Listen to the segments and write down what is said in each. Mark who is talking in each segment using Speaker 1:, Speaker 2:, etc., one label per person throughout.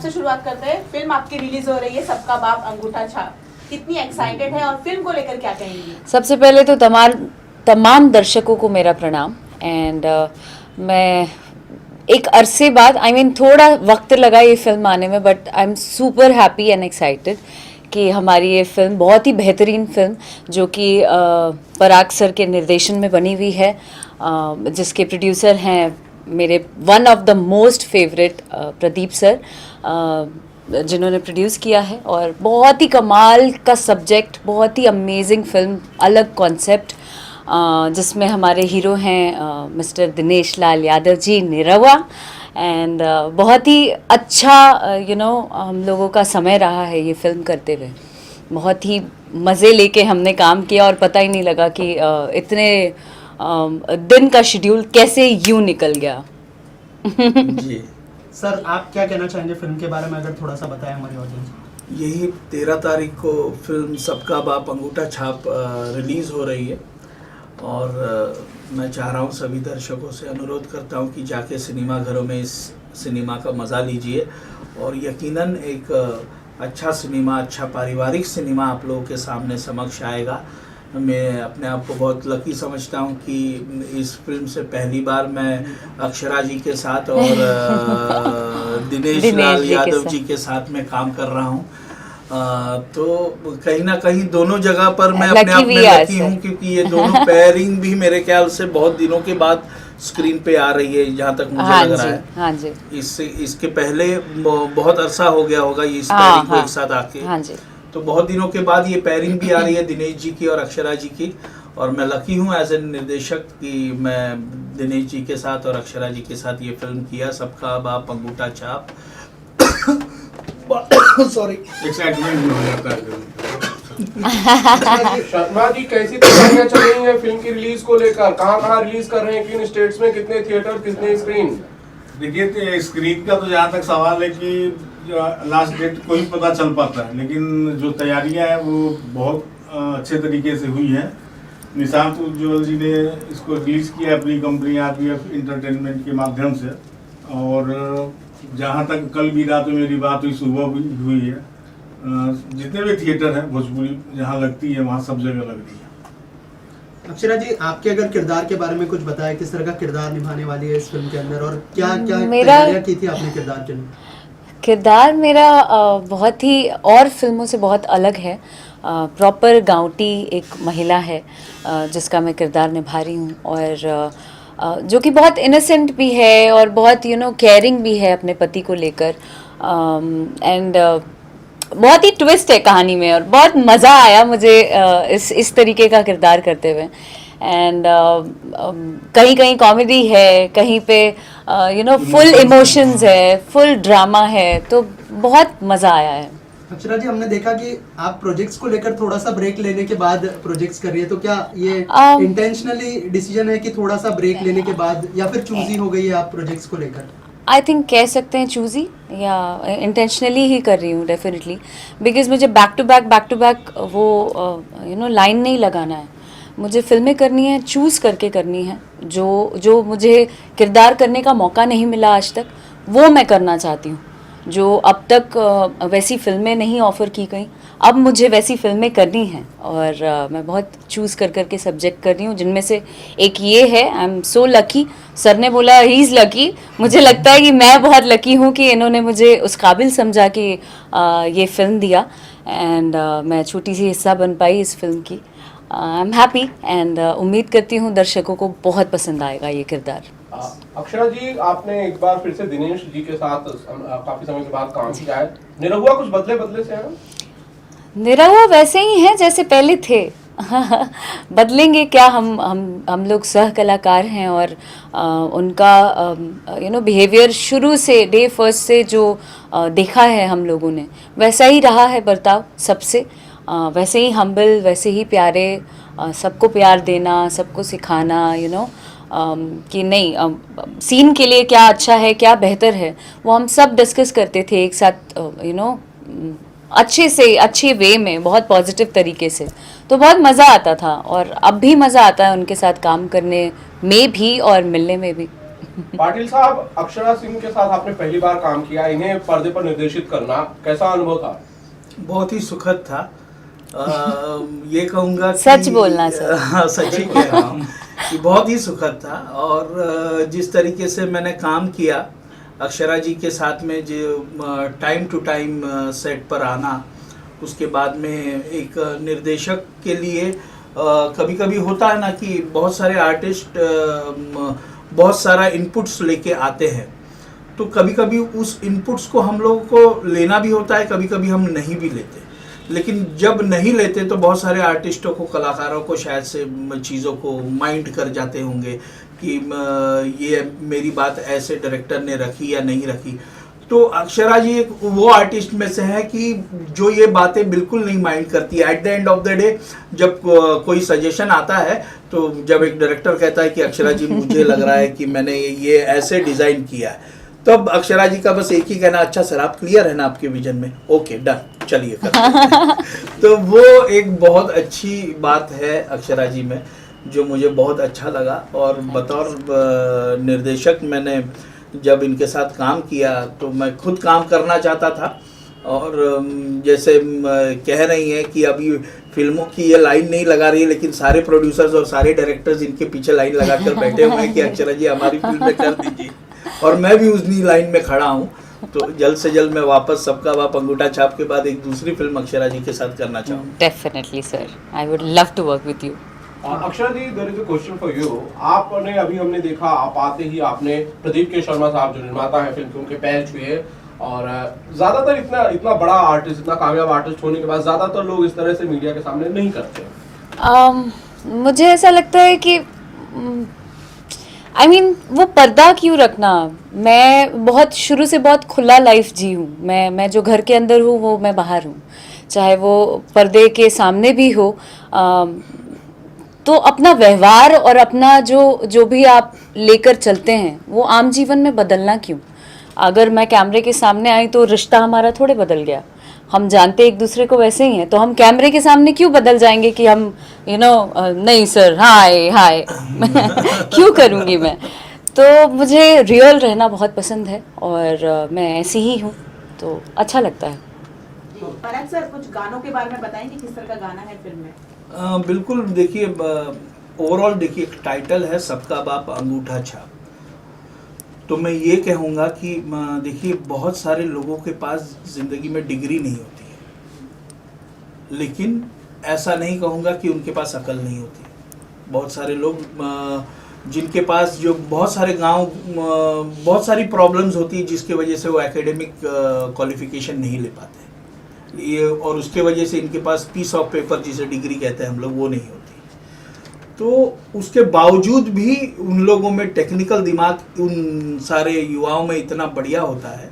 Speaker 1: से शुरुआत करते हैं। फिल्म आपकी रिलीज हो रही है, सबका बाप अंगूठा छाप, कितनी एक्साइटेड है और फिल्म को लेकर क्या कहेंगी?
Speaker 2: सबसे पहले तो तमाम दर्शकों को मेरा प्रणाम। एंड मैं एक अरसे बाद थोड़ा वक्त लगा ये फिल्म आने में, but I am super happy and excited कि हमारी ये फिल्म बहुत ही बेहतरीन फिल्म जो कि पराग सर के निर्देशन में बनी हुई है, जिसके प्रोड्यूसर हैं मेरे one of the most favourite Pradeep sir, जिन्होंने प्रोड्यूस किया है। और बहुत ही कमाल का सब्जेक्ट, बहुत ही अमेजिंग फिल्म, अलग कॉन्सेप्ट, जिसमें हमारे हीरो हैं मिस्टर दिनेश लाल यादव जी निरहुआ। एंड बहुत ही अच्छा हम लोगों का समय रहा है ये फिल्म करते हुए। बहुत ही मज़े लेके हमने काम किया और पता ही नहीं लगा कि इतने दिन का शेड्यूल कैसे यूं निकल गया।
Speaker 3: जी
Speaker 4: सर, आप क्या कहना चाहेंगे फिल्म के बारे में, अगर थोड़ा सा बताएं हमारी ऑडियंस को।
Speaker 3: यही 13 तारीख को फिल्म सबका बाप अंगूठा छाप रिलीज़ हो रही है और मैं चाह रहा हूँ सभी दर्शकों से अनुरोध करता हूँ कि जाके सिनेमा घरों में इस सिनेमा का मज़ा लीजिए और यकीनन एक अच्छा सिनेमा, अच्छा पारिवारिक सिनेमा आप लोगों के सामने समक्ष आएगा। मैं अपने आप को बहुत लकी समझता हूँ कि इस फिल्म से पहली बार मैं अक्षरा जी के साथ और दिनेश लाल यादव जी के साथ में काम कर रहा हूँ। तो कहीं ना कहीं दोनों जगह पर मैं अपने आप में लकी हूँ, क्योंकि ये दोनों पेयरिंग भी मेरे ख्याल से बहुत दिनों के बाद स्क्रीन पे आ रही है, जहाँ तक मुझे लग रहा है।
Speaker 2: हाँ जी।
Speaker 3: इसके पहले बहुत अरसा हो गया होगा ये इस पेयरिंग को एक साथ आके।
Speaker 2: हाँ जी।
Speaker 3: तो बहुत दिनों के बाद ये पेयरिंग भी आ रही है दिनेश जी की और अक्षरा जी की, और मैं लकी हूँ एज ए निर्देशक कि मैं दिनेश जी के साथ और अक्षरा जी के साथ ये फिल्म किया, सबका बाप अंगूठा छाप। सॉरी,
Speaker 5: एक्साइटमेंट हो जाता है। शर्मा जी, कैसी तैयारियां चल रही हैं फिल्म की रिलीज को लेकर? कहाँ रिलीज कर रहे हैं, किन स्टेट्स में, कितने थिएटर, कितने स्क्रीन?
Speaker 6: देखिए, स्क्रीन का तो जहाँ तक सवाल है कि लास्ट डेट को ही पता चल पाता है, लेकिन जो तैयारियां हैं वो बहुत अच्छे तरीके से हुई हैं। निशांत उज्ज्वल जी ने इसको रिलीज़ किया अपनी कंपनी आरपीएफ इंटरटेनमेंट के माध्यम से, और जहाँ तक कल भी रात में मेरी बात हुई, सुबह भी हुई है। जितने भी थिएटर हैं भोजपुरी जहाँ लगती है वहाँ सब जगह लग रही है।
Speaker 4: अक्षरा जी, आपके अगर किरदार के बारे में कुछ बताएं, किस तरह का किरदार निभाने वाली है इस फिल्म के अंदर, और क्या क्या तैयारियां की थी आपने किरदार के लिए?
Speaker 2: किरदार मेरा बहुत ही और फिल्मों से बहुत अलग है। प्रॉपर गाँवटी एक महिला है जिसका मैं किरदार निभा रही हूँ, और जो कि बहुत इनोसेंट भी है और बहुत केयरिंग भी है अपने पति को लेकर। एंड बहुत ही ट्विस्ट है कहानी में और बहुत मज़ा आया मुझे इस तरीके का किरदार करते हुए। एंड कहीं कहीं कॉमेडी है, कहीं पे फुल इमोशंस है, फुल ड्रामा है, तो बहुत मज़ा आया है।
Speaker 4: अक्षरा जी, हमने देखा कि आप प्रोजेक्ट्स को लेकर थोड़ा सा ब्रेक लेने के बाद प्रोजेक्ट्स कर रही है, तो क्या ये इंटेंशनली डिसीजन है कि थोड़ा सा ब्रेक लेने के बाद, या फिर चूजी हो गई है आप प्रोजेक्ट्स को लेकर?
Speaker 2: आई थिंक कह सकते हैं चूजी, या इंटेंशनली ही कर रही हूँ डेफिनेटली, बिकॉज मुझे बैक टू बैक वो लाइन नहीं लगाना है। मुझे फिल्में करनी है, चूज़ करके करनी है। जो मुझे किरदार करने का मौका नहीं मिला आज तक, वो मैं करना चाहती हूँ। जो अब तक वैसी फिल्में नहीं ऑफ़र की गई, अब मुझे वैसी फिल्में करनी हैं, और मैं बहुत चूज़ कर करके सब्जेक्ट कर रही हूँ, जिनमें से एक ये है। I am so lucky. Sir ने बोला ही इज़ लकी, मुझे लगता है कि मैं बहुत लकी हूँ कि इन्होंने मुझे उस काबिल समझा कि ये फ़िल्म दिया, एंड मैं छोटी सी हिस्सा बन पाई इस फिल्म की। आई एम हैप्पी एंड उम्मीद करती हूँ दर्शकों को बहुत पसंद आएगा ये किरदार।
Speaker 5: अक्षरा जी, आपने एक बार फिर से दिनेश जी के साथ काफी समय के बाद काम किया है। निरहुआ कुछ बदले से है?
Speaker 2: निरहुआ वैसे ही हैं जैसे पहले थे। बदलेंगे क्या, हम लोग सह कलाकार हैं, और उनका बिहेवियर शुरू से डे फर्स्ट से जो देखा है हम लोगों ने, वैसा ही रहा है बर्ताव सबसे। वैसे ही हम्बल, वैसे ही प्यारे, सबको प्यार देना, सबको सिखाना, कि नहीं सीन के लिए क्या अच्छा है, क्या बेहतर है, वो हम सब डिस्कस करते थे एक साथ, अच्छे से, अच्छे वे में, बहुत पॉजिटिव तरीके से। तो बहुत मज़ा आता था, और अब भी मज़ा आता है उनके साथ काम करने में भी और मिलने में भी।
Speaker 5: पाटिल साहब, अक्षरा सिंह के साथ आपने पहली बार काम किया, इन्हें पर्दे पर निर्देशित करना कैसा अनुभव था?
Speaker 3: बहुत ही सुखद था। ये कहूँगा कि
Speaker 2: सच बोलना सर।
Speaker 3: हाँ, सच ही कह रहा हूँ कि बहुत ही सुखद था। और जिस तरीके से मैंने काम किया अक्षरा जी के साथ में, जो टाइम टू टाइम सेट पर आना, उसके बाद में एक निर्देशक के लिए कभी कभी होता है ना कि बहुत सारे आर्टिस्ट बहुत सारा इनपुट्स लेके आते हैं, तो कभी कभी उस इनपुट्स को हम लोगों को लेना भी होता है, कभी कभी हम नहीं भी लेते। लेकिन जब नहीं लेते तो बहुत सारे आर्टिस्टों को, कलाकारों को शायद से चीज़ों को माइंड कर जाते होंगे कि ये मेरी बात ऐसे डायरेक्टर ने रखी या नहीं रखी। तो अक्षरा जी एक वो आर्टिस्ट में से है कि जो ये बातें बिल्कुल नहीं माइंड करती है। At the end of the day जब कोई सजेशन आता है, तो जब एक डायरेक्टर कहता है कि अक्षरा जी मुझे लग रहा है कि मैंने ये ऐसे डिज़ाइन किया है, तब अक्षरा जी का बस एक ही कहना, अच्छा सर आप क्लियर है ना आपके विजन में, ओके डन, चलिए करते। तो वो एक बहुत अच्छी बात है अक्षरा जी में, जो मुझे बहुत अच्छा लगा। और बतौर निर्देशक मैंने जब इनके साथ काम किया तो मैं खुद काम करना चाहता था। और जैसे कह रही हैं कि अभी फिल्मों की ये लाइन नहीं लगा रही है, लेकिन सारे प्रोड्यूसर्स और सारे डायरेक्टर्स इनके पीछे लाइन लगा कर बैठे हुए हैं कि अक्षरा जी हमारी फिल्म में कर दीजिए। और मैं भी उसी लाइन में खड़ा हूँ। तो जल्द से जल्द मैं वापस सबका बाप अंगूठा छाप के बाद एक दूसरी फिल्म अक्षरा जी के साथ करना चाहूँगा।
Speaker 2: Definitely sir, I would love to work with you.
Speaker 5: Akshara ji, there is a question for you. आपने अभी हमने देखा, आप आते ही आपने प्रदीप के शर्मा साहब जो निर्माता हैं फिल्म के, उनके पैर छुए। और ज्यादातर इतना बड़ा आर्टिस्ट, इतना कामयाब आर्टिस्ट होने के बाद ज्यादातर लोग इस तरह से मीडिया के सामने नहीं करते।
Speaker 2: मुझे ऐसा लगता है कि I mean, वो पर्दा क्यों रखना। मैं बहुत शुरू से बहुत खुला लाइफ जी हूँ। मैं जो घर के अंदर हूँ वो मैं बाहर हूँ, चाहे वो पर्दे के सामने भी हो। तो अपना व्यवहार और अपना जो भी आप लेकर चलते हैं वो आम जीवन में बदलना क्यों। अगर मैं कैमरे के सामने आई तो रिश्ता हमारा थोड़े बदल गया, हम जानते एक दूसरे को वैसे ही हैं, तो हम कैमरे के सामने क्यों बदल जाएंगे कि हम नहीं सर हाय हाय क्यों करूँगी मैं। तो मुझे रियल रहना बहुत पसंद है और मैं ऐसी ही हूँ, तो अच्छा लगता है।
Speaker 1: पराग सर, कुछ गानों के बारे में बताएंगे, किस तरह का गाना है फिल्म में?
Speaker 3: बिल्कुल, देखिए ओवरऑल देखिए टाइटल है सबका बाप अंगूठा छाप। तो मैं ये कहूँगा कि देखिए बहुत सारे लोगों के पास ज़िंदगी में डिग्री नहीं होती है, लेकिन ऐसा नहीं कहूँगा कि उनके पास अकल नहीं होती। बहुत सारे लोग जिनके पास जो बहुत सारे गांव बहुत सारी प्रॉब्लम्स होती है जिसकी वजह से वो एकेडमिक क्वालिफिकेशन नहीं ले पाते ये, और उसके वजह से इनके पास पीस ऑफ पेपर जिसे डिग्री कहते हैं हम लोग, वो नहीं होती। तो उसके बावजूद भी उन लोगों में टेक्निकल दिमाग उन सारे युवाओं में इतना बढ़िया होता है,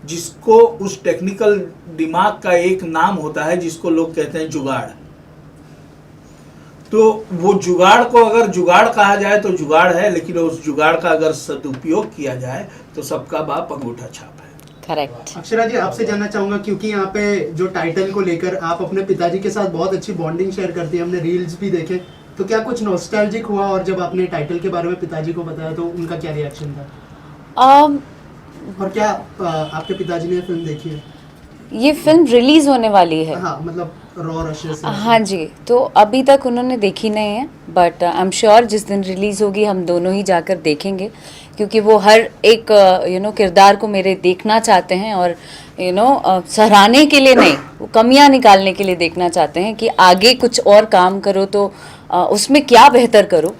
Speaker 3: जिसको उस टेक्निकल दिमाग का एक नाम होता है जिसको लोग कहते हैं जुगाड़। तो वो जुगाड़ को अगर जुगाड़ कहा जाए तो जुगाड़ है, लेकिन उस जुगाड़ का अगर सदुपयोग किया जाए तो सबका बाप अंगूठा छाप है।
Speaker 2: करेक्ट।
Speaker 4: अक्षरा जी, आपसे जानना चाहूंगा, क्योंकि यहाँ पे जो टाइटल को लेकर आप अपने पिताजी के साथ बहुत अच्छी बॉन्डिंग शेयर करती हैं, हमने रील्स भी देखे, तो क्या कुछ नॉस्टैल्जिक हुआ और जब आपने टाइटल के बारे में पिताजी को बताया तो उनका क्या रिएक्शन था? और क्या आपके पिताजी ने फिल्म देखी है?
Speaker 2: ये फिल्म रिलीज होने वाली है।
Speaker 4: हाँ, मतलब रॉ रशेस से।
Speaker 2: हाँ जी, तो अभी तक उन्होंने देखी नहीं है, बट आई एम श्योर जिस दिन रिलीज़ होगी हम दोनों ही जाकर देखेंगे, क्योंकि वो हर एक किरदार को मेरे देखना चाहते हैं और सराहने के लिए नहीं, वो कमियां निकालने के लिए देखना चाहते हैं कि आगे कुछ और काम करो तो उसमें क्या बेहतर करो।